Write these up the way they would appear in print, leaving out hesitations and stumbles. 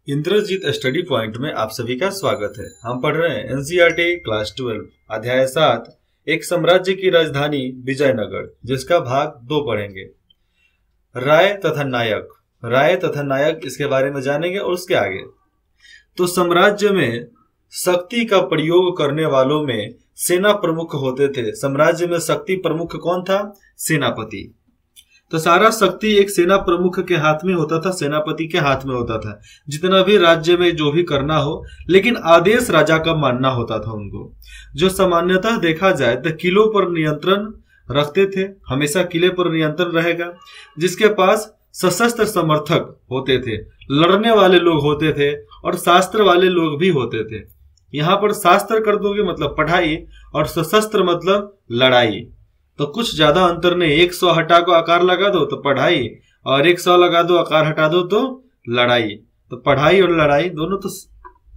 Indrajit study point में आप सभी का स्वागत है। हम पढ़ रहे हैं एनसीईआरटी क्लास 12 अध्याय 7 एक साम्राज्य की राजधानी विजयनगर, जिसका भाग 2 पढ़ेंगे। राय तथा नायक। राय तथा नायक इसके बारे में जानेंगे और उसके आगे तो साम्राज्य में शक्ति का प्रयोग करने वालों में सेना प्रमुख होते थे। साम्राज्य में शक्ति प्रमुख कौन था? सेनापति। तो सारा शक्ति एक सेना प्रमुख के हाथ में होता था, सेनापति के हाथ में होता था। जितना भी राज्य में जो भी करना हो, लेकिन आदेश राजा का मानना होता था उनको। जो सामान्यतः देखा जाए तो किलों पर नियंत्रण रखते थे, हमेशा किले पर नियंत्रण रहेगा। जिसके पास सशस्त्र समर्थक होते थे, लड़ने वाले लोग होते थे और शास्त्र वाले लोग भी होते थे। यहाँ पर शास्त्र कर दोगे मतलब पढ़ाई और सशस्त्र मतलब लड़ाई, तो कुछ ज्यादा अंतर नहीं। 100 हटा को आकार लगा दो तो पढ़ाई, और 100 लगा दो आकार हटा दो तो लड़ाई। तो पढ़ाई और लड़ाई दोनों तो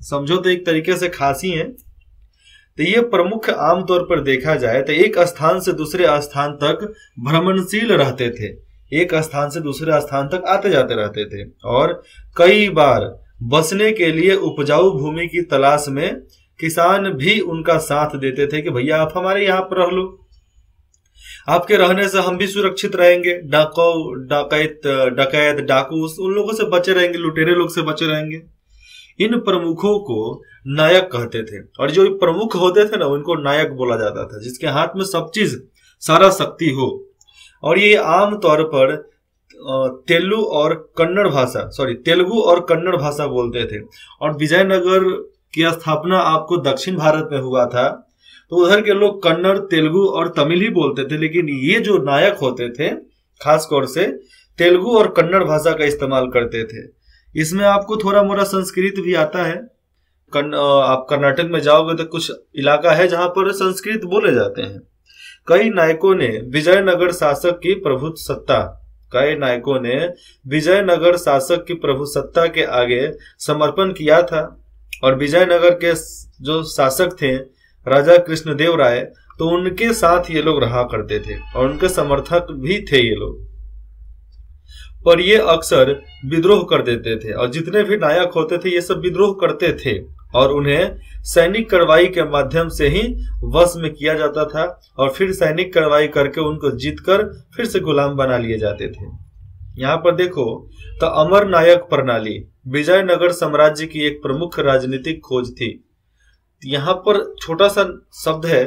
समझो तो एक तरीके से खास ही है। तो ये प्रमुख आमतौर पर देखा जाए तो एक स्थान से दूसरे स्थान तक भ्रमणशील रहते थे, एक स्थान से दूसरे स्थान तक आते जाते रहते थे और कई बार बसने के लिए उपजाऊ भूमि की तलाश में किसान भी उनका साथ देते थे कि भैया आप हमारे यहाँ पर रह लो, आपके रहने से हम भी सुरक्षित रहेंगे। डकैत डाकू उन लोगों से बचे रहेंगे, लुटेरे लोग से बचे रहेंगे। इन प्रमुखों को नायक कहते थे और जो प्रमुख होते थे ना उनको नायक बोला जाता था, जिसके हाथ में सब चीज सारा शक्ति हो। और ये आम तौर पर तेलुगु और कन्नड़ भाषा बोलते थे। और विजयनगर की स्थापना आपको दक्षिण भारत में हुआ था, तो उधर के लोग कन्नड़, तेलुगु और तमिल ही बोलते थे। लेकिन ये जो नायक होते थे खास तौर से तेलुगु और कन्नड़ भाषा का इस्तेमाल करते थे। इसमें आपको थोड़ा मोड़ा संस्कृत भी आता है। आप कर्नाटक में जाओगे तो कुछ इलाका है जहां पर संस्कृत बोले जाते हैं। कई नायकों ने विजयनगर शासक की प्रभुसत्ता के आगे समर्पण किया था। और विजयनगर के जो शासक थे राजा कृष्णदेव राय, तो उनके साथ ये लोग रहा करते थे और उनके समर्थक भी थे ये लोग। पर ये अक्सर विद्रोह कर देते थे और जितने भी नायक होते थे ये सब विद्रोह करते थे और उन्हें सैनिक कार्रवाई के माध्यम से ही वश में किया जाता था और फिर सैनिक कार्रवाई करके उनको जीतकर फिर से गुलाम बना लिए जाते थे। यहाँ पर देखो तो अमर नायक प्रणाली विजयनगर साम्राज्य की एक प्रमुख राजनीतिक खोज थी। यहाँ पर छोटा सा शब्द है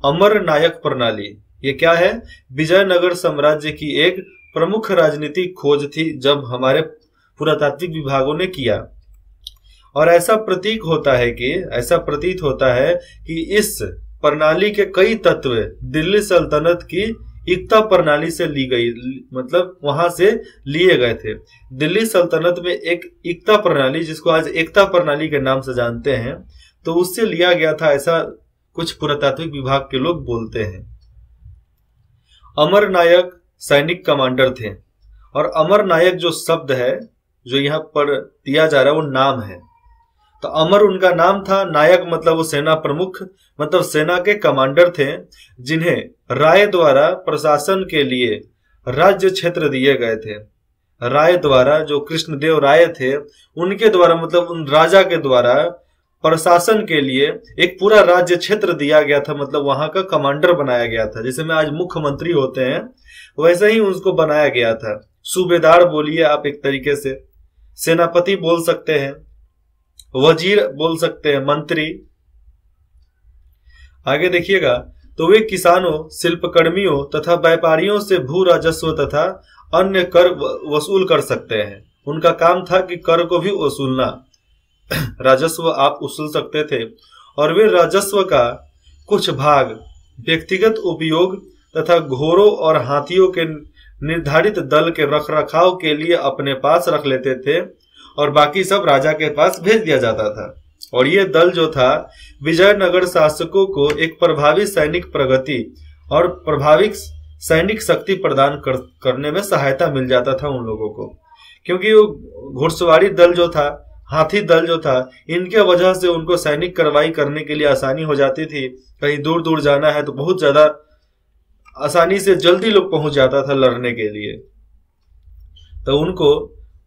अमर नायक प्रणाली। ये क्या है? विजयनगर साम्राज्य की एक प्रमुख राजनीतिक खोज थी जब हमारे पुरातात्विक विभागों ने किया। और ऐसा प्रतीत होता है कि इस प्रणाली के कई तत्व दिल्ली सल्तनत की एकता प्रणाली से ली गई, मतलब वहां से लिए गए थे। दिल्ली सल्तनत में एक एकता प्रणाली, जिसको आज एकता प्रणाली के नाम से जानते हैं, तो उससे लिया गया था, ऐसा कुछ पुरातात्विक विभाग के लोग बोलते हैं। अमर नायक सैनिक कमांडर थे और अमर नायक जो शब्द है जो यहाँ पर दिया जा रहा है वो नाम है। तो अमर उनका नाम था, नायक मतलब वो सेना प्रमुख मतलब सेना के कमांडर थे, जिन्हें राय द्वारा प्रशासन के लिए राज्य क्षेत्र दिए गए थे। राय द्वारा, जो कृष्णदेव राय थे उनके द्वारा मतलब उन राजा के द्वारा प्रशासन के लिए एक पूरा राज्य क्षेत्र दिया गया था, मतलब वहां का कमांडर बनाया गया था। जैसे में आज मुख्यमंत्री होते हैं वैसे ही उसको बनाया गया था। सूबेदार बोलिए आप, एक तरीके से सेनापति बोल सकते हैं, वजीर बोल सकते हैं, मंत्री। आगे देखिएगा तो वे किसानों, शिल्पकर्मियों तथा व्यापारियों से भू राजस्व तथा अन्य कर वसूल कर सकते हैं। उनका काम था कि कर को भी वसूलना, राजस्व आप वसूल सकते थे। और वे राजस्व का कुछ भाग व्यक्तिगत उपयोग तथा घोड़ों और हाथियों के निर्धारित दल के रखरखाव के लिए अपने पास रख लेते थे और बाकी सब राजा के पास भेज दिया जाता था। और ये दल जो था विजयनगर शासकों को एक प्रभावी सैनिक प्रगति और प्रभावी सैनिक शक्ति प्रदान करने में सहायता मिल जाता था उन लोगों को, क्योंकि वो घुड़सवारी दल जो था, हाथी दल जो था, इनके वजह से उनको सैनिक कार्रवाई करने के लिए आसानी हो जाती थी। कहीं दूर दूर जाना है तो बहुत ज्यादा आसानी से जल्दी लोग पहुंच जाता था लड़ने के लिए। तो उनको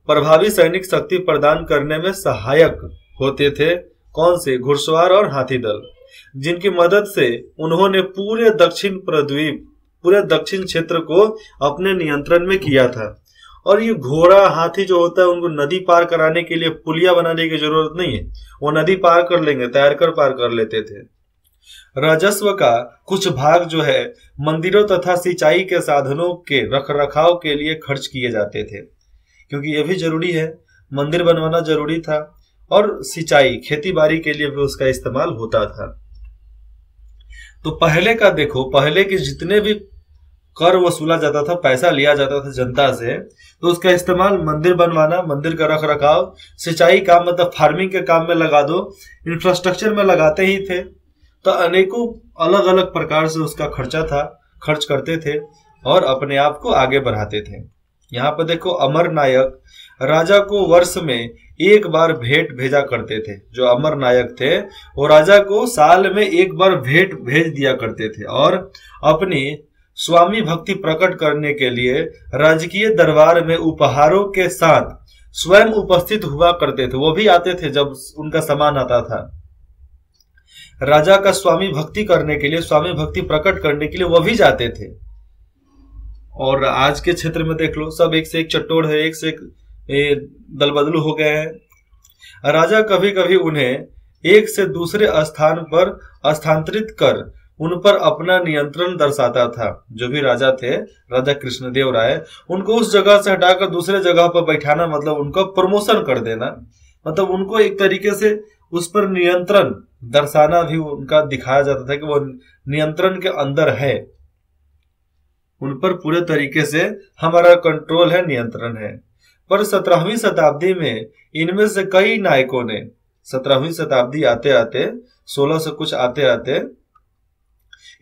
प्रभावी सैनिक शक्ति प्रदान करने में सहायक होते थे। कौन से? घुड़सवार और हाथी दल, जिनकी मदद से उन्होंने पूरे दक्षिण क्षेत्र को अपने नियंत्रण में किया था। और ये घोड़ा हाथी जो होता है उनको नदी पार कराने के लिए पुलिया बनाने की जरूरत नहीं है, वो नदी पार कर लेंगे, तैर कर पार कर लेते थे। राजस्व का कुछ भाग जो है मंदिरों तथा सिंचाई के साधनों के रखरखाव के लिए खर्च किए जाते थे, क्योंकि यह भी जरूरी है, मंदिर बनवाना जरूरी था और सिंचाई खेती बाड़ी के लिए भी उसका इस्तेमाल होता था। तो पहले का देखो, पहले के जितने भी कर वसूला जाता था, पैसा लिया जाता था जनता से, तो उसका इस्तेमाल मंदिर बनवाना, मंदिर का रख रखाव, सिंचाई काम मतलब फार्मिंग के काम में लगा दो, इंफ्रास्ट्रक्चर में लगाते ही थे। तो अनेकों अलग अलग प्रकार से उसका खर्च करते थे और अपने आप को आगे बढ़ाते थे। यहाँ पर देखो, अमर नायक राजा को वर्ष में एक बार भेंट भेजा करते थे। जो अमर नायक थे वो राजा को साल में एक बार भेंट भेज दिया करते थे और अपनी स्वामी भक्ति प्रकट करने के लिए राजकीय दरबार में उपहारों के साथ स्वयं उपस्थित हुआ करते थे। वो भी आते थे जब उनका सामान आता था। राजा का स्वामी भक्ति करने के लिए, स्वामी भक्ति प्रकट करने के लिए वो भी जाते थे। और आज के क्षेत्र में देख लो, सब एक से एक चट्टोड़ है, एक से एक दल बदलू हो गए हैं। राजा कभी कभी उन्हें एक से दूसरे स्थान पर स्थानांतरित कर उन पर अपना नियंत्रण दर्शाता था। जो भी राजा थे, राजा कृष्णदेव राय, उनको उस जगह से हटाकर दूसरे जगह पर बैठाना, मतलब उनको प्रमोशन कर देना, मतलब उनको एक तरीके से उस पर नियंत्रण दर्शाना भी उनका दिखाया जाता था कि वो नियंत्रण के अंदर है, उन पर पूरे तरीके से हमारा कंट्रोल है, नियंत्रण है। पर 17वीं शताब्दी में इनमें से कई नायकों ने, 17वीं शताब्दी आते आते 16 से कुछ आते आते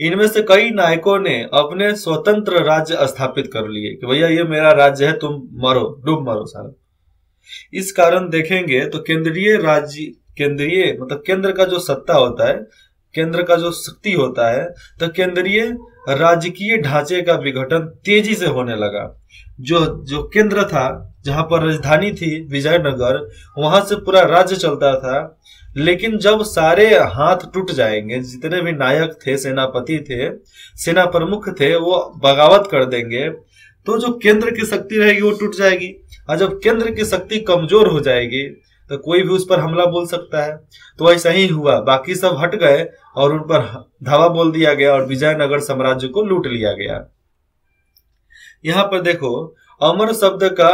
इनमें से कई नायकों ने अपने स्वतंत्र राज्य स्थापित कर लिए कि भैया ये मेरा राज्य है, तुम मरो, डूब मरो सारा। इस कारण देखेंगे तो केंद्रीय मतलब केंद्र का जो सत्ता होता है, केंद्र का जो शक्ति होता है, तो केंद्रीय राजकीय ढांचे का विघटन तेजी से होने लगा। जो केंद्र था, जहां पर राजधानी थी विजयनगर, वहां से पूरा राज्य चलता था। लेकिन जब सारे हाथ टूट जाएंगे, जितने भी नायक थे, सेनापति थे, सेना प्रमुख थे, वो बगावत कर देंगे, तो जो केंद्र की शक्ति रहेगी वो टूट जाएगी। और जब केंद्र की शक्ति कमजोर हो जाएगी तो कोई भी उस पर हमला बोल सकता है। तो ऐसा ही हुआ, बाकी सब हट गए और उन पर धावा बोल दिया गया और विजयनगर साम्राज्य को लूट लिया गया। यहाँ पर देखो, अमर शब्द का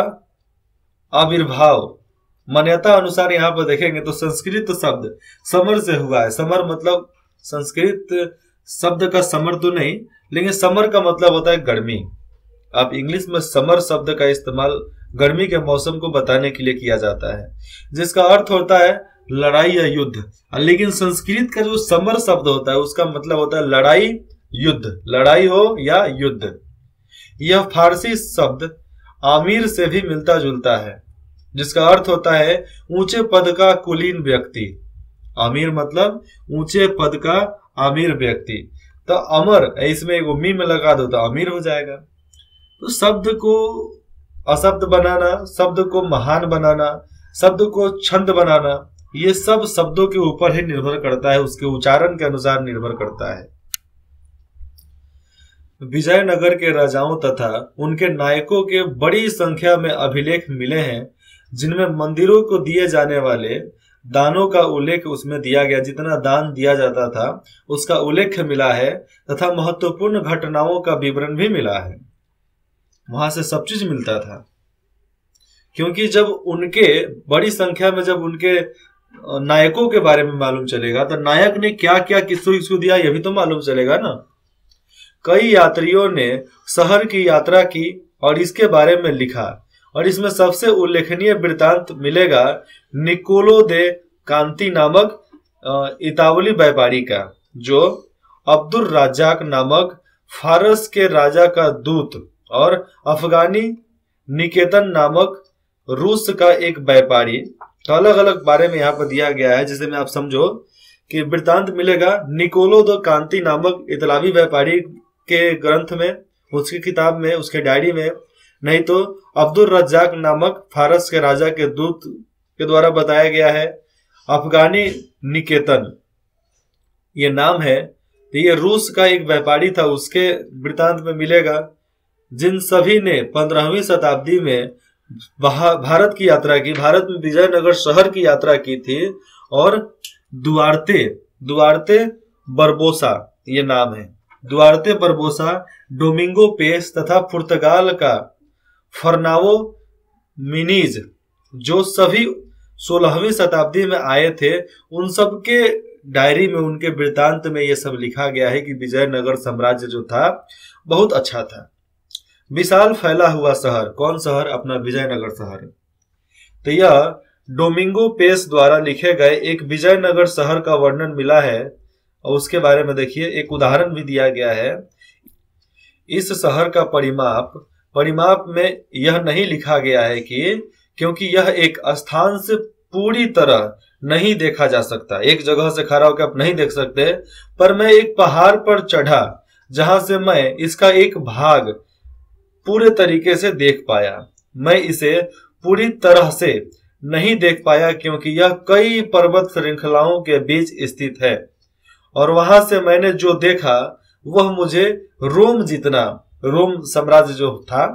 आविर्भाव मान्यता अनुसार यहाँ पर देखेंगे तो संस्कृत शब्द समर से हुआ है। समर मतलब संस्कृत शब्द का समर तो नहीं, लेकिन समर का मतलब होता है गर्मी। आप इंग्लिश में समर शब्द का इस्तेमाल गर्मी के मौसम को बताने के लिए किया जाता है, जिसका अर्थ होता है लड़ाई या युद्ध। लेकिन संस्कृत का जो समर शब्द होता है उसका मतलब होता है लड़ाई, युद्ध, लड़ाई हो या युद्ध। यह फारसी शब्द आमिर से भी मिलता जुलता है, जिसका अर्थ होता है ऊंचे पद का कुलीन व्यक्ति। आमिर मतलब ऊंचे पद का आमिर व्यक्ति। तो अमर, इसमें एक मी में लगा दो तो अमीर हो जाएगा। तो शब्द को अशब्द बनाना, शब्द को महान बनाना, शब्द को छंद बनाना, ये सब शब्दों के ऊपर ही निर्भर करता है, उसके उच्चारण के अनुसार निर्भर करता है। विजयनगर के राजाओं तथा उनके नायकों के बड़ी संख्या में अभिलेख मिले हैं, जिनमें मंदिरों को दिए जाने वाले दानों का उल्लेख उसमें दिया गया, जितना दान दिया जाता था उसका उल्लेख मिला है, तथा महत्वपूर्ण घटनाओं का विवरण भी मिला है। वहां से सब चीज मिलता था, क्योंकि जब उनके बड़ी संख्या में जब उनके नायकों के बारे में मालूम चलेगा तो नायक ने क्या क्या किसको दिया यह भी तो मालूम चलेगा ना। कई यात्रियों ने शहर की यात्रा की और इसके बारे में लिखा, और इसमें सबसे उल्लेखनीय वृत्तांत मिलेगा निकोलो दे कांति नामक इतावली व्यापारी का, जो अब्दुल राजाक नामक फारस के राजा का दूत और अफगानी निकेतन नामक रूस का एक व्यापारी। तो अलग अलग बारे में यहाँ पर दिया गया है, जिसे में आप समझो कि वृत्तांत मिलेगा निकोलो दो कांति नामक इतालवी व्यापारी के ग्रंथ में, उसकी किताब में, उसके डायरी में नहीं तो अब्दुल रज्जाक नामक फारस के राजा के दूत के द्वारा बताया गया है। अफगानी निकेतन ये नाम है, तो ये रूस का एक व्यापारी था, उसके वृतांत में मिलेगा, जिन सभी ने 15वीं शताब्दी में भारत की यात्रा की, भारत में विजयनगर शहर की यात्रा की थी। और दुआर्ते बरबोसा ये नाम है, दुआर्ते बरबोसा, डोमिंगो पेस तथा पुर्तगाल का फर्नावो मिनीज, जो सभी 16वीं शताब्दी में आए थे, उन सब के डायरी में, उनके वृत्तांत में ये सब लिखा गया है कि विजयनगर साम्राज्य जो था बहुत अच्छा था। विशाल फैला हुआ शहर, कौन शहर? अपना विजयनगर शहर। तो यह डोमिंगो पेस द्वारा लिखे गए एक विजयनगर शहर का वर्णन मिला है, और उसके बारे में देखिए एक उदाहरण भी दिया गया है। इस शहर का परिमाप में यह नहीं लिखा गया है कि, क्योंकि यह एक स्थान से पूरी तरह नहीं देखा जा सकता, एक जगह से खड़ा होकर आप नहीं देख सकते, पर मैं एक पहाड़ पर चढ़ा जहां से मैं इसका एक भाग पूरे तरीके से देख पाया। मैं इसे पूरी तरह से नहीं देख पाया क्योंकि यह कई पर्वत श्रृंखलाओं के बीच स्थित है, और वहां से मैंने जो देखा वह मुझे रोम साम्राज्य जो था,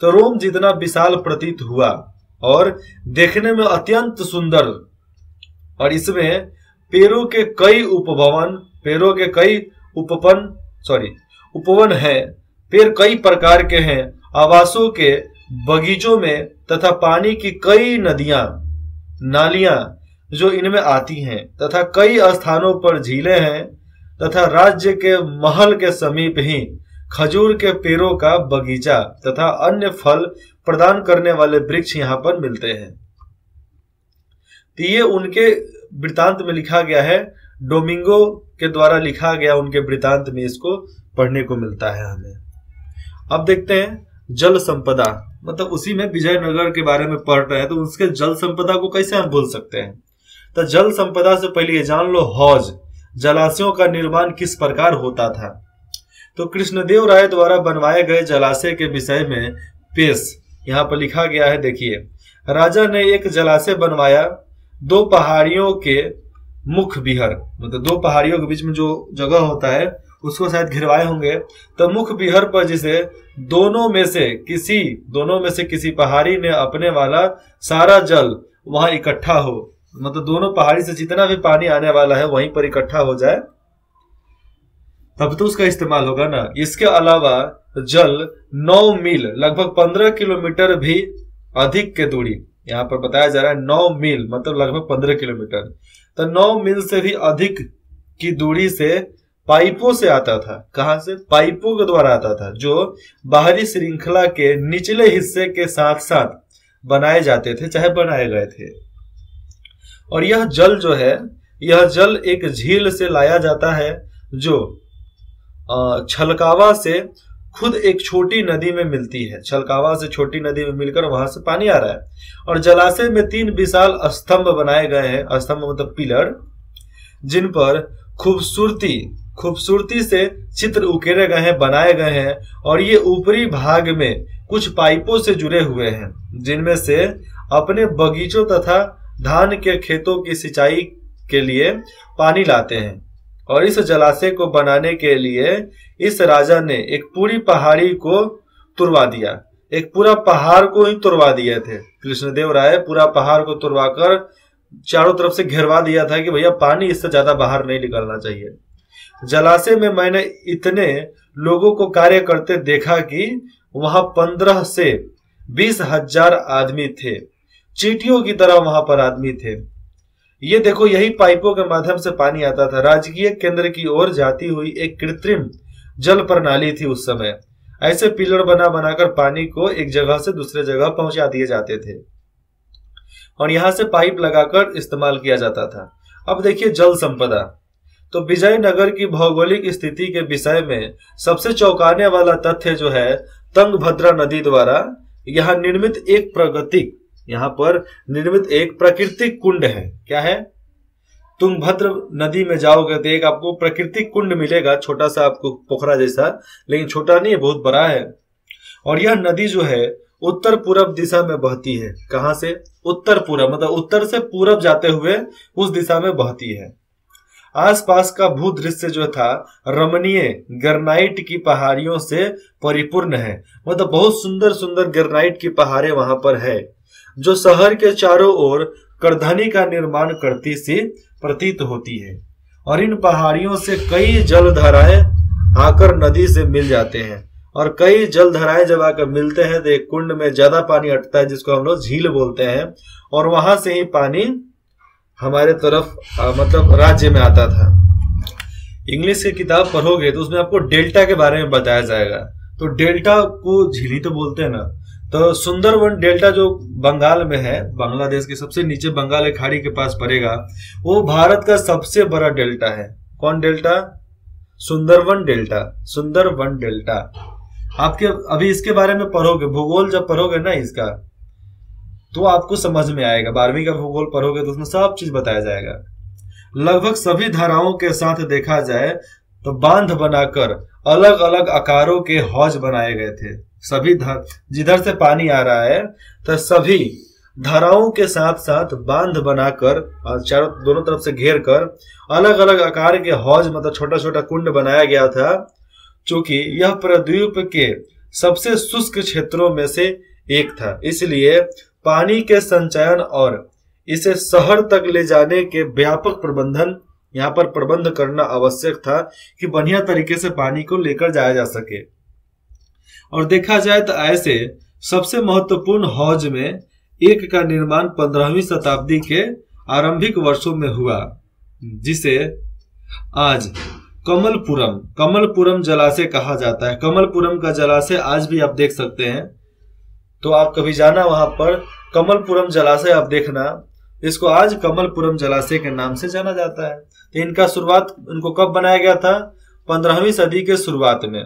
तो रोम जितना विशाल प्रतीत हुआ और देखने में अत्यंत सुंदर। और इसमें पेड़ों के कई उपवन हैं, पेड़ कई प्रकार के हैं, आवासों के बगीचों में तथा पानी की कई नालियां जो इनमें आती हैं, तथा कई स्थानों पर झीलें हैं, तथा राज्य के महल के समीप ही खजूर के पेड़ों का बगीचा तथा अन्य फल प्रदान करने वाले वृक्ष यहाँ पर मिलते हैं। तो ये उनके वृत्तांत में लिखा गया है, डोमिंगो के द्वारा लिखा गया उनके वृत्तांत में इसको पढ़ने को मिलता है हमें। अब देखते हैं जल संपदा, मतलब उसी में विजयनगर के बारे में पढ़ रहे हैं, तो उसके जल संपदा को कैसे हम भूल सकते हैं। तो जल संपदा से पहले ये जान लो हौज, जलाशयों का निर्माण किस प्रकार होता था। तो कृष्णदेव राय द्वारा बनवाए गए जलाशय के विषय में पेश यहाँ पर लिखा गया है। देखिए, राजा ने एक जलाशय बनवाया, दो पहाड़ियों के मुख विहर, मतलब दो पहाड़ियों के बीच में जो जगह होता है उसको शायद घिरवाए होंगे, तो मुख विहर पर जिसे दोनों में से किसी पहाड़ी ने अपने वाला सारा जल वहां इकट्ठा हो, मतलब दोनों पहाड़ी से जितना भी पानी आने वाला है वहीं पर इकट्ठा हो जाए, तब तो उसका इस्तेमाल होगा ना। इसके अलावा जल 9 मील लगभग 15 किलोमीटर भी अधिक के दूरी, यहाँ पर बताया जा रहा है 9 मील मतलब लगभग 15 किलोमीटर, तो 9 मील से भी अधिक की दूरी से पाइपों से आता था। कहां से? पाइपों के द्वारा आता था, जो बाहरी श्रृंखला के निचले हिस्से के साथ साथ बनाए जाते थे, चाहे बनाए गए थे। और यह जल जो है, यह जल एक झील से लाया जाता है जो छलकावा से खुद एक छोटी नदी में मिलती है। छलकावा से छोटी नदी में मिलकर वहां से पानी आ रहा है। और जलाशय में 3 विशाल स्तंभ बनाए गए हैं, स्तंभ मतलब पिलर, जिन पर खूबसूरती से चित्र उकेरे गए हैं, बनाए गए हैं। और ये ऊपरी भाग में कुछ पाइपों से जुड़े हुए हैं, जिनमें से अपने बगीचों तथा धान के खेतों की सिंचाई के लिए पानी लाते हैं। और इस जलाशय को बनाने के लिए इस राजा ने एक पूरी पहाड़ी को तुड़वा दिया, एक पूरा पहाड़ को ही तुड़वा दिए थे। कृष्णदेव राय पूरा पहाड़ को तुड़वाकर चारों तरफ से घेरवा दिया था कि भैया पानी इससे ज्यादा बाहर नहीं निकलना चाहिए। जलाशय में मैंने इतने लोगों को कार्य करते देखा कि वहां 15 से 20 हजार आदमी थे, चींटियों की तरह वहां पर आदमी थे। ये देखो, यही पाइपों के माध्यम से पानी आता था। राजकीय केंद्र की ओर जाती हुई एक कृत्रिम जल प्रणाली थी उस समय। ऐसे पिलर बनाकर पानी को एक जगह से दूसरे जगह पहुंचा दिए जाते थे और यहां से पाइप लगाकर इस्तेमाल किया जाता था। अब देखिए जल संपदा। तो विजयनगर की भौगोलिक स्थिति के विषय में सबसे चौंकाने वाला तथ्य जो है, तुंगभद्रा नदी द्वारा यहाँ निर्मित एक प्राकृतिक कुंड है। क्या है? तुंगभद्र नदी में जाओगे तो एक आपको प्राकृतिक कुंड मिलेगा, छोटा सा आपको पोखरा जैसा, लेकिन छोटा नहीं है, बहुत बड़ा है। और यह नदी जो है उत्तर पूरब दिशा में बहती है। कहां से? उत्तर पूरब, मतलब उत्तर से पूरब जाते हुए उस दिशा में बहती है। आसपास का भूदृश्य जो था रमणीय ग्रेनाइट की पहाड़ियों से परिपूर्ण है, मतलब बहुत सुंदर सुंदर ग्रेनाइट की पहाड़ें वहां पर है, जो शहर के चारों ओर करधनी का निर्माण करती सी प्रतीत होती है। और इन पहाड़ियों से कई जलधाराएं आकर नदी से मिल जाते हैं, और कई जलधाराएं जब आकर मिलते हैं तो एक कुंड में ज्यादा पानी अटता है, जिसको हम लोग झील बोलते हैं, और वहां से ही पानी हमारे तरफ मतलब राज्य में आता था। इंग्लिश की किताब पढ़ोगे तो उसमें आपको डेल्टा के बारे में बताया जाएगा। तो डेल्टा को झीली तो बोलते हैं ना, तो सुंदरवन डेल्टा जो बंगाल में है, बांग्लादेश के सबसे नीचे बंगाल की खाड़ी के पास पड़ेगा, वो भारत का सबसे बड़ा डेल्टा है। कौन delta? Sundarban delta. Sundarban delta आपके अभी इसके बारे में पढ़ोगे, भूगोल जब पढ़ोगे ना इसका, तो आपको समझ में आएगा। 12वीं का भूगोल पढ़ोगे तो उसमें सब चीज बताया जाएगा। लगभग सभी धाराओं के साथ देखा जाए तो बांध बनाकर अलग अलग आकारों के हौज बनाए गए थे। सभी जिधर से पानी आ रहा है तो सभी धाराओं के साथ साथ बांध बनाकर चारों दोनों तरफ से घेर कर अलग अलग आकार के हौज, मतलब छोटा छोटा कुंड बनाया गया था। चूंकि यह प्रद्वीप के सबसे शुष्क क्षेत्रों में से एक था, इसलिए पानी के संचयन और इसे शहर तक ले जाने के व्यापक यहाँ पर प्रबंध करना आवश्यक था कि बढ़िया तरीके से पानी को लेकर जाया जा सके। और देखा जाए तो ऐसे सबसे महत्वपूर्ण हौज में एक का निर्माण 15वीं शताब्दी के आरंभिक वर्षों में हुआ, जिसे आज कमलपुरम जलाशय कहा जाता है। कमलपुरम का जलाशय आज भी आप देख सकते हैं, तो आप कभी जाना वहां पर, कमलपुरम जलाशय आप देखना, इसको आज कमलपुरम जलाशय के नाम से जाना जाता है। तो इनका शुरुआत, इनको कब बनाया गया था? 15वीं सदी के शुरुआत में।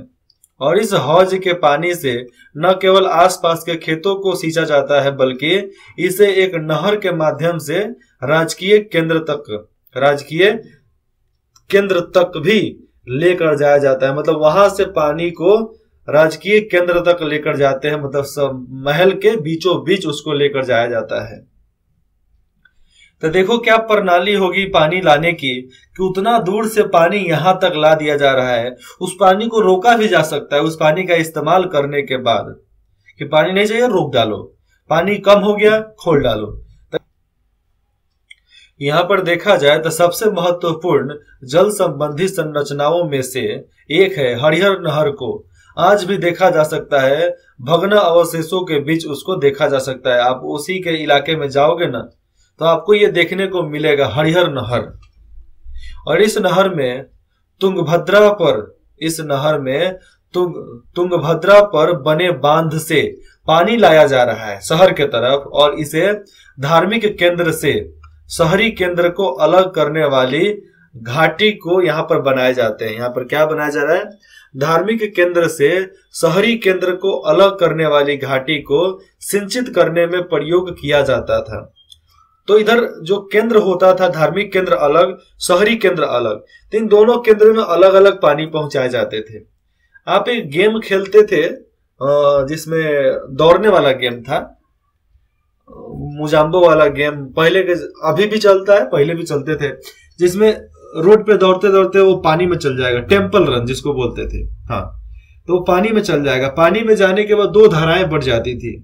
और इस हौज के पानी से न केवल आसपास के खेतों को सींचा जाता है, बल्कि इसे एक नहर के माध्यम से राजकीय केंद्र तक भी लेकर जाया जाता है। मतलब वहां से पानी को राजकीय केंद्र तक लेकर जाते हैं, मतलब सब महल के बीचों बीच उसको लेकर जाया जाता है। तो देखो क्या प्रणाली होगी पानी लाने की, कि उतना दूर से पानी यहां तक ला दिया जा रहा है। उस पानी को रोका भी जा सकता है, उस पानी का इस्तेमाल करने के बाद, कि पानी नहीं चाहिए रोक डालो, पानी कम हो गया खोल डालो। तो यहां पर देखा जाए तो सबसे महत्वपूर्ण जल संबंधी संरचनाओं में से एक है हरिहर नहर को आज भी देखा जा सकता है, भग्न अवशेषों के बीच उसको देखा जा सकता है। आप उसी के इलाके में जाओगे ना तो आपको ये देखने को मिलेगा हरिहर नहर। और इस नहर में तुंगभद्रा पर बने बांध से पानी लाया जा रहा है शहर के तरफ, और इसे धार्मिक केंद्र से शहरी केंद्र को अलग करने वाली घाटी को यहाँ पर बनाए जाते हैं। यहाँ पर क्या बनाया जा रहा है? धार्मिक केंद्र से शहरी केंद्र को अलग करने वाली घाटी को सिंचित करने में प्रयोग किया जाता था। तो इधर जो केंद्र होता था, धार्मिक केंद्र अलग, शहरी केंद्र अलग, तो इन दोनों केंद्र में अलग अलग पानी पहुंचाए जाते थे। आप एक गेम खेलते थे जिसमें दौड़ने वाला गेम था, मुजाम्बो वाला गेम, पहले के अभी भी चलता है, पहले भी चलते थे, जिसमें रोड पे दौड़ते दौड़ते वो पानी में चल जाएगा, टेम्पल रन जिसको बोलते थे। हाँ, तो वो पानी में चल जाएगा। पानी में जाने के बाद दो धाराएं बढ़ जाती थी,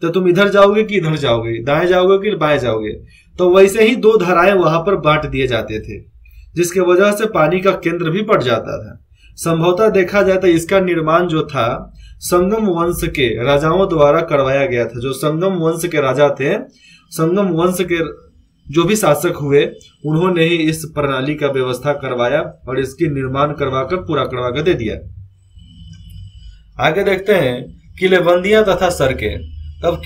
तो तुम इधर जाओगे कि इधर जाओगे, दाएं जाओगे कि बाएं जाओगे। तो वैसे ही दो धाराएं वहां पर बांट दिए जाते थे, जिसके वजह से पानी का केंद्र भी बढ़ जाता था। संभवतः देखा जाए तो इसका निर्माण जो था संगम वंश के राजाओं द्वारा करवाया गया था। जो संगम वंश के राजा थे, संगम वंश के जो भी शासक हुए, उन्होंने ही इस प्रणाली का व्यवस्था करवाया और इसकी निर्माण करवाकर पूरा करवाकर दे दिया। आगे देखते हैं किलेबंदियां तथा सड़कें। तब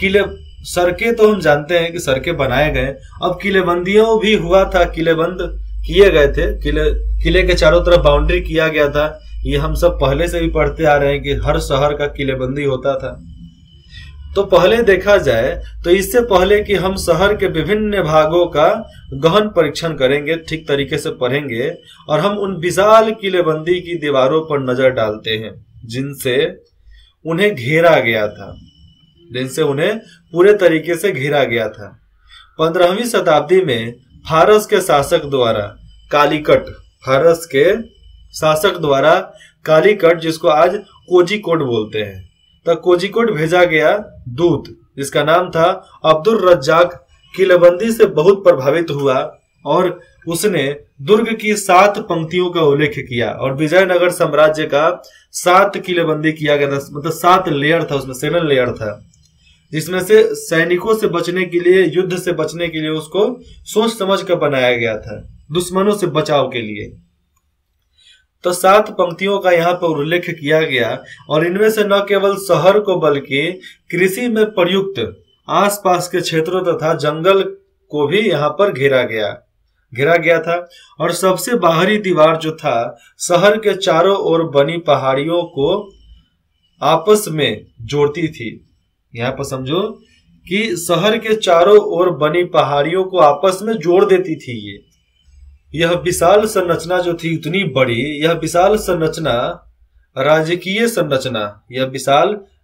सड़कें तो हम जानते हैं कि सड़कें बनाए गए, अब किलेबंदियों भी हुआ था, किलेबंद किए गए थे, किले के चारों तरफ बाउंड्री किया गया था। ये हम सब पहले से भी पढ़ते आ रहे हैं कि हर शहर का किलेबंदी होता था। तो पहले देखा जाए तो इससे पहले कि हम शहर के विभिन्न भागों का गहन परीक्षण करेंगे, ठीक तरीके से पढ़ेंगे, और हम उन विशाल किलेबंदी की दीवारों पर नजर डालते हैं जिनसे उन्हें घेरा गया था। जिनसे उन्हें पूरे तरीके से घेरा गया था। 15वीं शताब्दी में फारस के शासक द्वारा कालीकट, जिसको आज कोझिकोड बोलते हैं, तो कोझिकोड भेजा गया दूत जिसका नाम था अब्दुल रज्जाक किलेबंदी से बहुत प्रभावित हुआ और उसने दुर्ग की 7 पंक्तियों का उल्लेख किया और विजयनगर साम्राज्य का 7 किलेबंदी किया गया था। मतलब 7 लेयर था, उसमें 7 लेयर था, जिसमें से सैनिकों से बचने के लिए, युद्ध से बचने के लिए उसको सोच समझ कर बनाया गया था, दुश्मनों से बचाव के लिए। तो 7 पंक्तियों का यहाँ पर उल्लेख किया गया और इनमें से न केवल शहर को बल्कि कृषि में प्रयुक्त आसपास के क्षेत्रों तथा जंगल को भी यहाँ पर घेरा गया था। और सबसे बाहरी दीवार जो था शहर के चारों ओर बनी पहाड़ियों को आपस में जोड़ती थी। यहाँ पर समझो कि शहर के चारों ओर बनी पहाड़ियों को आपस में जोड़ देती थी। यह विशाल संरचना जो थी इतनी बड़ी, यह विशाल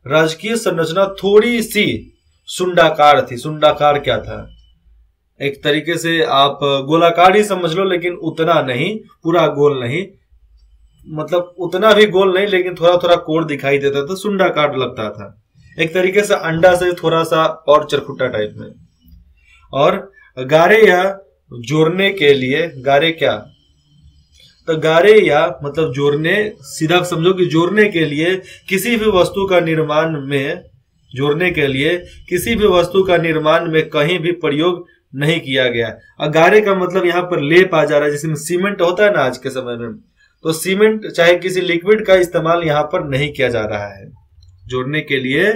राजकीय संरचना थोड़ी सी सुंडाकार थी। सुंडाकार क्या था? एक तरीके से आप गोलाकार ही समझ लो, लेकिन उतना नहीं, पूरा गोल नहीं, मतलब उतना भी गोल नहीं, लेकिन थोड़ा थोड़ा कोण दिखाई देता था, सुंडाकार लगता था। एक तरीके से अंडा से थोड़ा सा और चरखुट्टा टाइप में। और गारे या जोड़ने के लिए, गारे क्या? तो गारे या मतलब जोड़ने, सीधा समझो कि जोड़ने के लिए किसी भी वस्तु का निर्माण में कहीं भी प्रयोग नहीं किया गया। और गारे का मतलब यहाँ पर लेप आ जा रहा है, जिसमें सीमेंट होता है ना आज के समय में, तो सीमेंट चाहे किसी लिक्विड का इस्तेमाल यहाँ पर नहीं किया जा रहा है। जोड़ने के लिए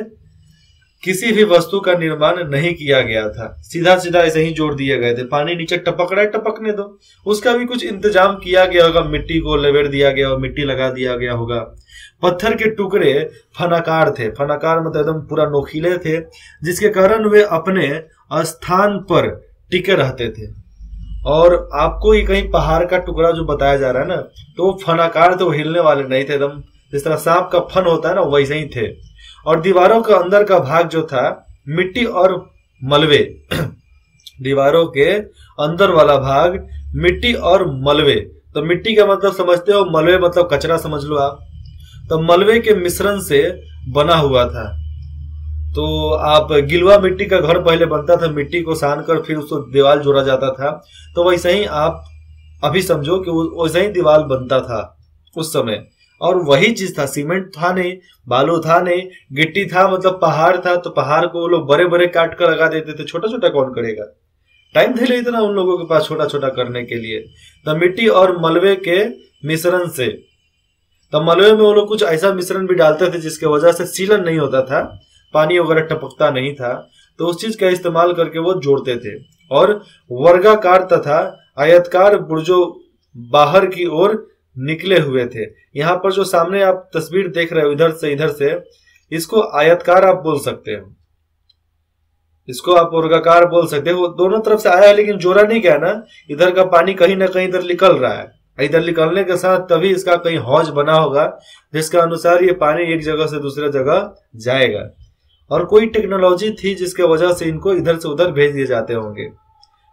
किसी भी वस्तु का निर्माण नहीं किया गया था, सीधा सीधा ऐसे ही जोड़ दिए गए थे। पानी नीचे टपक रहा है, टपकने दो, उसका भी कुछ इंतजाम किया गया होगा, मिट्टी को लपेट दिया गया और मिट्टी लगा दिया गया होगा। पत्थर के टुकड़े फनाकार थे, फनाकार मतलब एकदम पूरा नोखीले थे, जिसके कारण वे अपने स्थान पर टिके रहते थे। और आपको ये कहीं पहाड़ का टुकड़ा जो बताया जा रहा है ना, तो फनाकार तो हिलने वाले नहीं थे, एकदम जिस तरह सांप का फन होता है ना, वैसे ही थे। और दीवारों का अंदर का भाग जो था मिट्टी और मलबे दीवारों के अंदर वाला भाग मिट्टी और मलबे, तो मिट्टी का मतलब समझते हो, मलबे मतलब कचरा समझ लो आप, तो मलबे के मिश्रण से बना हुआ था। तो आप गिलवा मिट्टी का घर पहले बनता था, मिट्टी को सान कर फिर उसको दीवार जोड़ा जाता था, तो वैसे ही आप अभी समझो कि वैसे ही दीवार बनता था उस समय। और वही चीज था, सीमेंट था नहीं, बालू था नहीं, गिट्टी था, मतलब पहाड़ था, तो पहाड़ को वो लोग बड़े बड़े काट कर लगा देते थे, छोटा छोटा कौन करेगा, टाइम थे इतना उन लोगों के पास छोटा छोटा करने के लिए। तो मिट्टी और मलबे के मिश्रण से, तो मलबे में वो लोग कुछ ऐसा मिश्रण भी डालते थे जिसकी वजह से सीलन नहीं होता था, पानी वगैरह टपकता नहीं था, तो उस चीज का इस्तेमाल करके वो जोड़ते थे। और वर्गाकार तथा आयतकार बुर्जों बाहर की ओर निकले हुए थे। यहाँ पर जो सामने आप तस्वीर देख रहे हो इधर से, इसको आयतकार आप बोल सकते हो, इसको आप वर्गाकार बोल सकते हो। दोनों तरफ से आया है लेकिन जोड़ा नहीं गया ना, इधर का पानी कहीं ना कहीं इधर निकल रहा है, इधर निकलने के साथ तभी इसका कहीं हौज बना होगा, जिसका अनुसार ये पानी एक जगह से दूसरे जगह जाएगा। और कोई टेक्नोलॉजी थी जिसके वजह से इनको इधर से उधर भेज दिए जाते होंगे,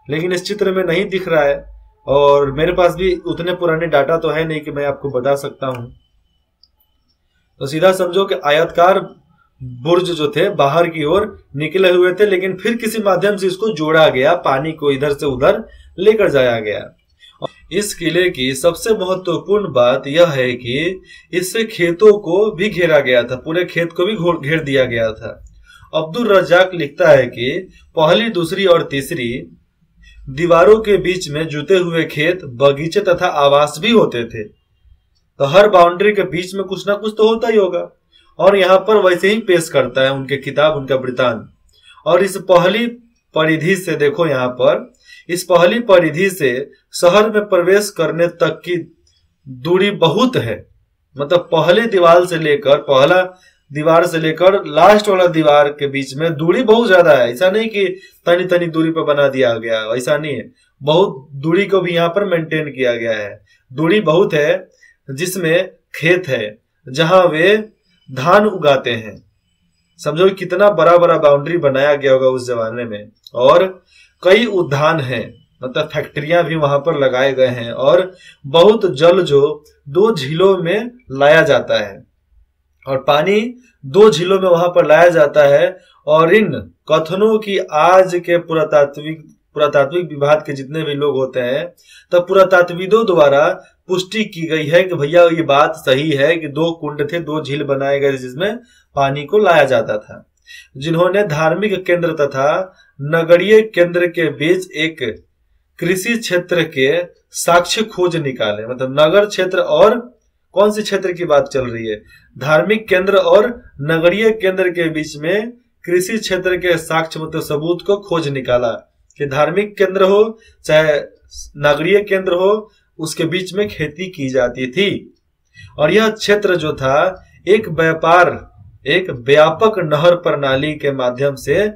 लेकिन इस चित्र में नहीं दिख रहा है, और मेरे पास भी उतने पुराने डाटा तो है नहीं कि मैं आपको बता सकता हूं। तो सीधा समझो कि आयतकार बुर्ज जो थे बाहर की ओर निकले हुए थे, लेकिन फिर किसी माध्यम से इसको जोड़ा गया, पानी को इधर से उधर लेकर जाया गया। इस किले की सबसे महत्वपूर्ण बात यह है कि इससे खेतों को भी घेरा गया था, पूरे खेत को भी घेर दिया गया था। अब्दुल रज्जाक लिखता है कि पहली, दूसरी और तीसरी दीवारों के बीच में जुते हुए खेत, बगीचे तथा आवास भी होते थे। तो हर बाउंड्री के बीच में कुछ ना कुछ तो होता ही होगा, और यहाँ पर वैसे ही पेश करता है उनके किताब, उनका वृतांत। और इस पहली परिधि से देखो, यहाँ पर इस पहली परिधि से शहर में प्रवेश करने तक की दूरी बहुत है। मतलब पहले दीवार से लेकर, पहला दीवार से लेकर लास्ट वाला दीवार के बीच में दूरी बहुत ज्यादा है। ऐसा नहीं कि तनी तनी दूरी पर बना दिया गया, ऐसा नहीं है, बहुत दूरी को भी यहाँ पर मेंटेन किया गया है। दूरी बहुत है, जिसमें खेत है जहां वे धान उगाते हैं, समझो कितना बड़ा बड़ा बाउंड्री बनाया गया होगा उस जमाने में। और कई उद्यान हैं, मतलब फैक्ट्रियां भी वहां पर लगाए गए हैं, और बहुत जल जो 2 झीलों में लाया जाता है, और पानी 2 झीलों में वहां पर लाया जाता है। और इन कथनों की आज के पुरातात्विक विभाग के जितने भी लोग होते हैं, तो पुरातात्विदों द्वारा पुष्टि की गई है कि भैया ये बात सही है कि 2 कुंड थे, 2 झील बनाए गए जिसमें पानी को लाया जाता था, जिन्होंने धार्मिक केंद्र तथा नगरीय केंद्र के बीच एक कृषि क्षेत्र के साक्ष्य खोज निकाले। मतलब नगर क्षेत्र और कौन से क्षेत्र की बात चल रही है, धार्मिक केंद्र और नगरीय केंद्र के बीच में कृषि क्षेत्र के साक्ष्य मतलब सबूत को खोज निकाला कि धार्मिक केंद्र हो चाहे नगरीय केंद्र हो, उसके बीच में खेती की जाती थी। और यह क्षेत्र जो था एक व्यापक नहर प्रणाली के माध्यम से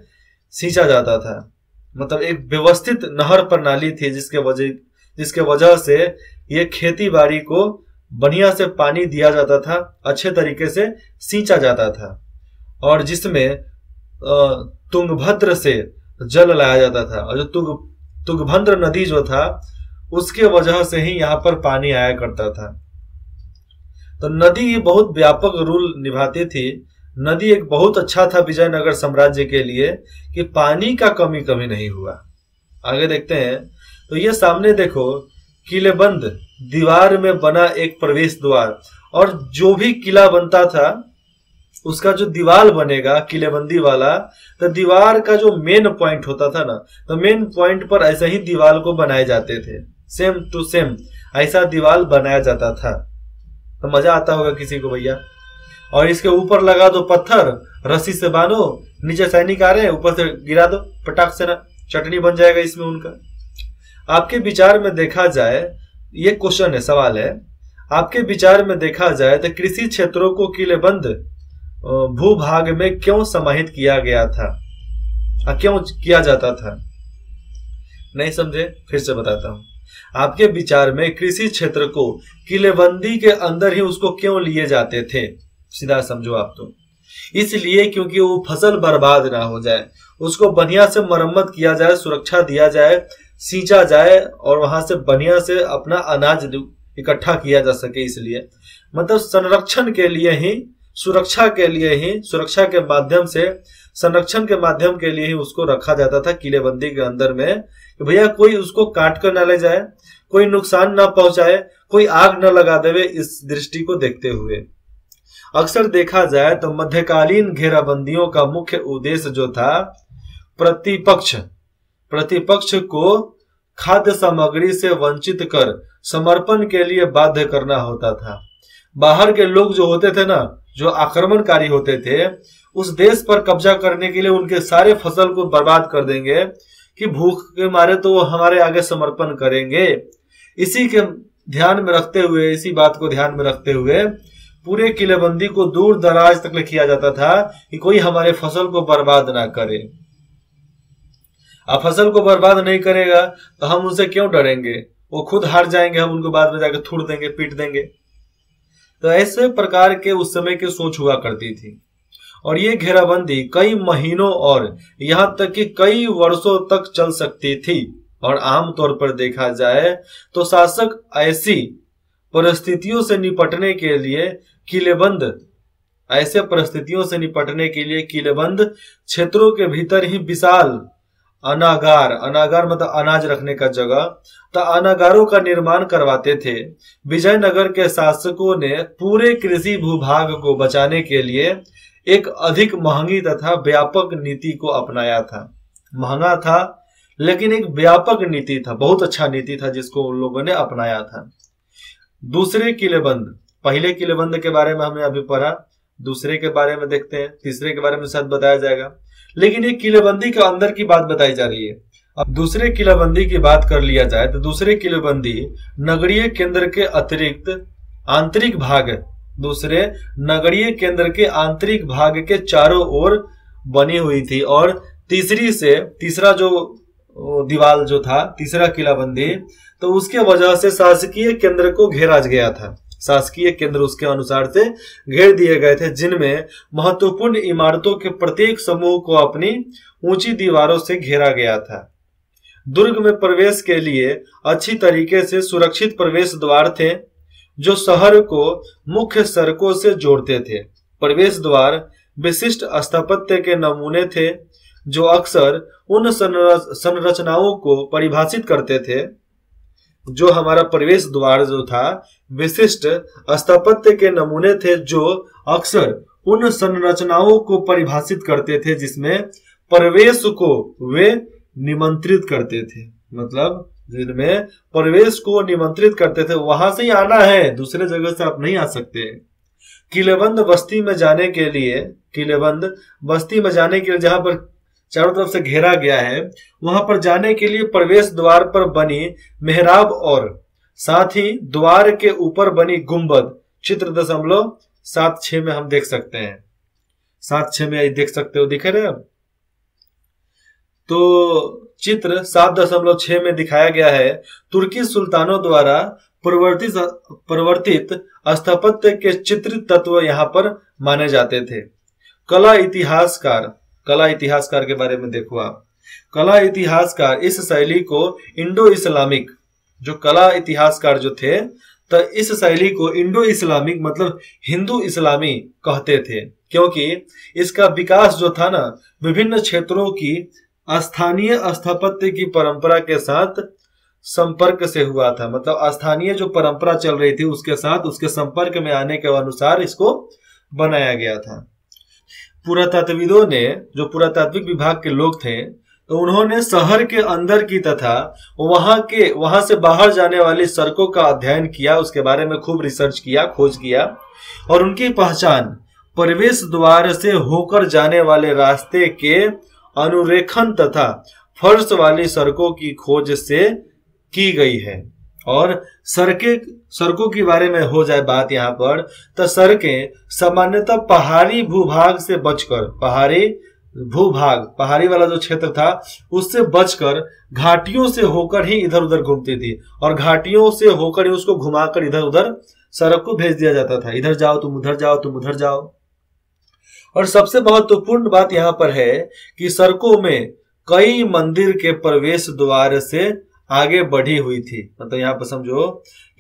सींचा जाता था। मतलब एक व्यवस्थित नहर प्रणाली थी जिसके वजह से ये खेती बाड़ी को बढ़िया से पानी दिया जाता था, अच्छे तरीके से सींचा जाता था, और जिसमें तुंगभद्र से जल लाया जाता था। और जो तुंगभद्र नदी जो था उसके वजह से ही यहाँ पर पानी आया करता था। तो नदी बहुत व्यापक रोल निभाती थी। नदी एक बहुत अच्छा था विजयनगर साम्राज्य के लिए कि पानी का कमी कभी नहीं हुआ। आगे देखते हैं तो ये सामने देखो किलेबंद दीवार में बना एक प्रवेश द्वार, और जो भी किला बनता था उसका जो दीवार बनेगा किलेबंदी वाला, तो दीवार का जो मेन पॉइंट होता था ना, तो मेन पॉइंट पर ऐसे ही दीवार को बनाए जाते थे, सेम टू सेम ऐसा दीवार बनाया जाता था। तो मजा आता होगा किसी को भैया। और इसके ऊपर लगा दो पत्थर, रस्सी से बांधो, नीचे सैनिक आ रहे हैं ऊपर से गिरा दो पटाख से, ना चटनी बन जाएगा इसमें उनका। आपके विचार में देखा जाए, ये क्वेश्चन है, सवाल है, आपके विचार में देखा जाए तो कृषि क्षेत्रों को किलेबंद भूभाग में क्यों समाहित किया गया था, क्यों किया जाता था? नहीं समझे? फिर से बताता हूं। आपके विचार में कृषि क्षेत्र को किलेबंदी के अंदर ही उसको क्यों लिए जाते थे? सीधा समझो आप तो। इसलिए क्योंकि वो फसल बर्बाद ना हो जाए, उसको बढ़िया से मरम्मत किया जाए, सुरक्षा दिया जाए, सींचा जाए, और वहां से बढ़िया से अपना अनाज इकट्ठा किया जा सके। इसलिए मतलब संरक्षण के लिए ही, सुरक्षा के लिए ही, सुरक्षा के माध्यम से, संरक्षण के माध्यम के लिए ही उसको रखा जाता था किलेबंदी के अंदर में, कि भैया कोई उसको काट कर ना ले जाए, कोई नुकसान ना पहुंचाए, कोई आग न लगा देवे। इस दृष्टि को देखते हुए अक्सर देखा जाए तो मध्यकालीन घेराबंदियों का मुख्य उद्देश्य जो था, प्रतिपक्ष को खाद्य सामग्री से वंचित कर समर्पण के लिए बाध्य करना होता था। बाहर के लोग जो होते थे ना, जो आक्रमणकारी होते थे, उस देश पर कब्जा करने के लिए उनके सारे फसल को बर्बाद कर देंगे कि भूख के मारे तो वो हमारे आगे समर्पण करेंगे। इसी के ध्यान में रखते हुए, इसी बात को ध्यान में रखते हुए पूरे किलेबंदी को दूर दराज तक किया जाता था कि कोई हमारे फसल को बर्बाद ना करे। अब फसल को बर्बाद नहीं करेगा तो हम उनसे क्यों डरेंगे? वो खुद हार जाएंगे, हम उनको बाद में जाकर थूड़ देंगे, पीट देंगे। तो ऐसे प्रकार के उस समय की सोच हुआ करती थी। और ये घेराबंदी कई महीनों और यहां तक कि कई वर्षों तक चल सकती थी। और आमतौर पर देखा जाए तो शासक ऐसी परिस्थितियों से निपटने के लिए किलेबंद क्षेत्रों के भीतर ही विशाल अनागार मतलब अनाज रखने का जगह, तो अनागारों का निर्माण करवाते थे। विजयनगर के शासकों ने पूरे कृषि भूभाग को बचाने के लिए एक अधिक महंगी तथा व्यापक नीति को अपनाया था। महंगा था लेकिन एक व्यापक नीति था, बहुत अच्छा नीति था जिसको उन लोगों ने अपनाया था। दूसरे किलेबंद, पहले किलेबंद के बारे में हमने अभी पढ़ा, दूसरे के बारे में देखते हैं, तीसरे के बारे में शायद बताया जाएगा, लेकिन ये किलेबंदी के अंदर की बात बताई जा रही है। अब दूसरे किलेबंदी की बात कर लिया जाए तो दूसरे किलेबंदी नगरीय केंद्र के अतिरिक्त आंतरिक भाग, दूसरे नगरीय केंद्र के आंतरिक भाग के चारों ओर बनी हुई थी। और तीसरा जो दीवार जो था, तीसरा किलाबंदी, तो उसके वजह से शासकीय केंद्र को घेरा गया था। शासकीय केंद्र उसके अनुसार से घेर दिए गए थे, जिनमें महत्वपूर्ण इमारतों के प्रत्येक समूह को अपनी ऊंची दीवारों से घेरा गया था। दुर्ग में प्रवेश के लिए अच्छी तरीके से सुरक्षित प्रवेश द्वार थे जो शहर को मुख्य सड़कों से जोड़ते थे। प्रवेश द्वार विशिष्ट स्थापत्य के नमूने थे जो अक्सर उन संरचनाओं को परिभाषित करते थे। जो हमारा प्रवेश द्वार जो था विशिष्ट स्थापत्य के नमूने थे जो अक्सर उन संरचनाओं को परिभाषित करते थे जिसमें प्रवेश को वे निमंत्रित करते थे। मतलब जिनमें प्रवेश को निमंत्रित करते थे, वहां से ही आना है, दूसरे जगह से आप नहीं आ सकते। किलेबंद बस्ती में जाने के लिए जहां पर चारों तरफ से घेरा गया है, वहां पर जाने के लिए प्रवेश द्वार पर बनी मेहराब और साथ ही द्वार के ऊपर बनी गुंबद चित्र 7.6 में हम देख सकते हैं। 7.6 में देख सकते हो, दिख रहे हैं। तो चित्र 7.6 में दिखाया गया है। तुर्की सुल्तानों द्वारा प्रवर्तित स्थापत्य के चित्रित तत्व यहाँ पर माने जाते थे। कला इतिहासकार के बारे में देखो आप। कला इतिहासकार इस शैली को इंडो इस्लामिक, जो कला इतिहासकार जो थे तो इस शैली को इंडो इस्लामिक मतलब हिंदू इस्लामी कहते थे, क्योंकि इसका विकास जो था ना विभिन्न क्षेत्रों की स्थानीय स्थापत्य की परंपरा के साथ संपर्क से हुआ था। मतलब स्थानीय जो परंपरा चल रही थी उसके साथ उसके संपर्क में आने के अनुसार इसको बनाया गया था। पुरातत्वविदों ने, जो पुरातात्विक विभाग के लोग थे, तो उन्होंने शहर के अंदर की तथा वहां से बाहर जाने वाली सड़कों का अध्ययन किया, उसके बारे में खूब रिसर्च किया, खोज किया, और उनकी पहचान प्रवेश द्वार से होकर जाने वाले रास्ते के अनुरेखण तथा फर्श वाली सड़कों की खोज से की गई है। और सड़कों के बारे में हो जाए बात यहाँ पर, तो सड़कें सामान्यतः पहाड़ी भूभाग से बचकर, पहाड़ी वाला जो क्षेत्र था उससे बचकर घाटियों से होकर ही इधर उधर घूमती थी, और घाटियों से होकर ही उसको घुमाकर इधर उधर सड़क को भेज दिया जाता था। इधर जाओ तुम, उधर जाओ तुम, उधर जाओ। और सबसे महत्वपूर्ण बात यहाँ पर है कि सड़कों में कई मंदिर के प्रवेश द्वार से आगे बढ़ी हुई थी। मतलब यहाँ पर समझो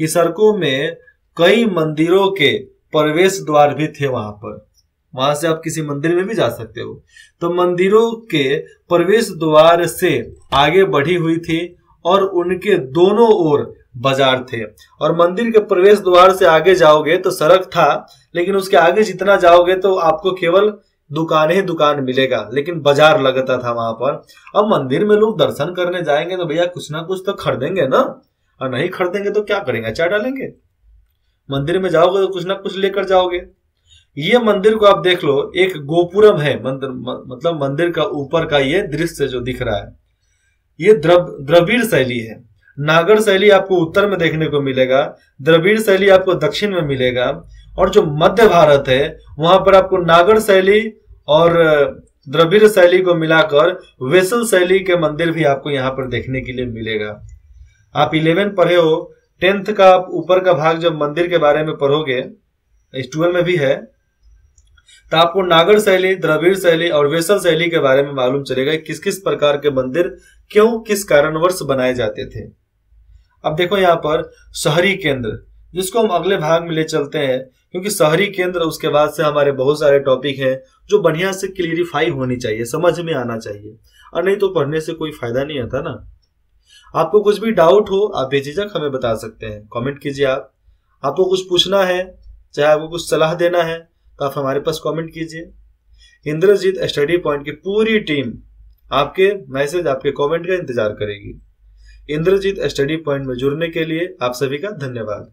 कि सड़कों में कई मंदिरों के प्रवेश द्वार भी थे वहां से आप किसी मंदिर में भी जा सकते हो। तो मंदिरों के प्रवेश द्वार से आगे बढ़ी हुई थी और उनके दोनों ओर बाजार थे। और मंदिर के प्रवेश द्वार से आगे जाओगे तो सड़क था, लेकिन उसके आगे जितना जाओगे तो आपको केवल दुकान ही दुकान मिलेगा, लेकिन बाजार लगता था वहां पर। अब मंदिर में लोग दर्शन करने जाएंगे तो भैया कुछ ना कुछ तो खरीदेंगे ना, और नहीं खरीदेंगे तो क्या करेंगे, चाय डालेंगे। मंदिर में जाओगे तो कुछ ना कुछ लेकर जाओगे। ये मंदिर को आप देख लो, एक गोपुरम है मंदिर, मतलब मंदिर का ऊपर का ये दृश्य जो दिख रहा है ये द्रविड़ शैली है। नागर शैली आपको उत्तर में देखने को मिलेगा, द्रविड़ शैली आपको दक्षिण में मिलेगा, और जो मध्य भारत है वहां पर आपको नागर शैली और द्रविड़ शैली को मिलाकर वेसल शैली के मंदिर भी आपको यहाँ पर देखने के लिए मिलेगा। आप 11 पढ़े हो, 10th का आप ऊपर का भाग जब मंदिर के बारे में पढ़ोगे, 12 में भी है, तो आपको नागर शैली, द्रविड़ शैली और वेसल शैली के बारे में मालूम चलेगा किस किस प्रकार के मंदिर क्यों किस कारणवश बनाए जाते थे। अब देखो यहाँ पर शहरी केंद्र, जिसको हम अगले भाग में ले चलते हैं, क्योंकि शहरी केंद्र उसके बाद से हमारे बहुत सारे टॉपिक हैं जो बढ़िया से क्लियरिफाई होनी चाहिए, समझ में आना चाहिए, और नहीं तो पढ़ने से कोई फायदा नहीं आता ना। आपको कुछ भी डाउट हो आप बेझिझक हमें बता सकते हैं, कमेंट कीजिए। आपको कुछ पूछना है, चाहे आपको कुछ सलाह देना है, तो आप हमारे पास कमेंट कीजिए। इंद्रजीत स्टडी पॉइंट की पूरी टीम आपके मैसेज, आपके कमेंट का इंतजार करेगी। इंद्रजीत स्टडी पॉइंट में जुड़ने के लिए आप सभी का धन्यवाद।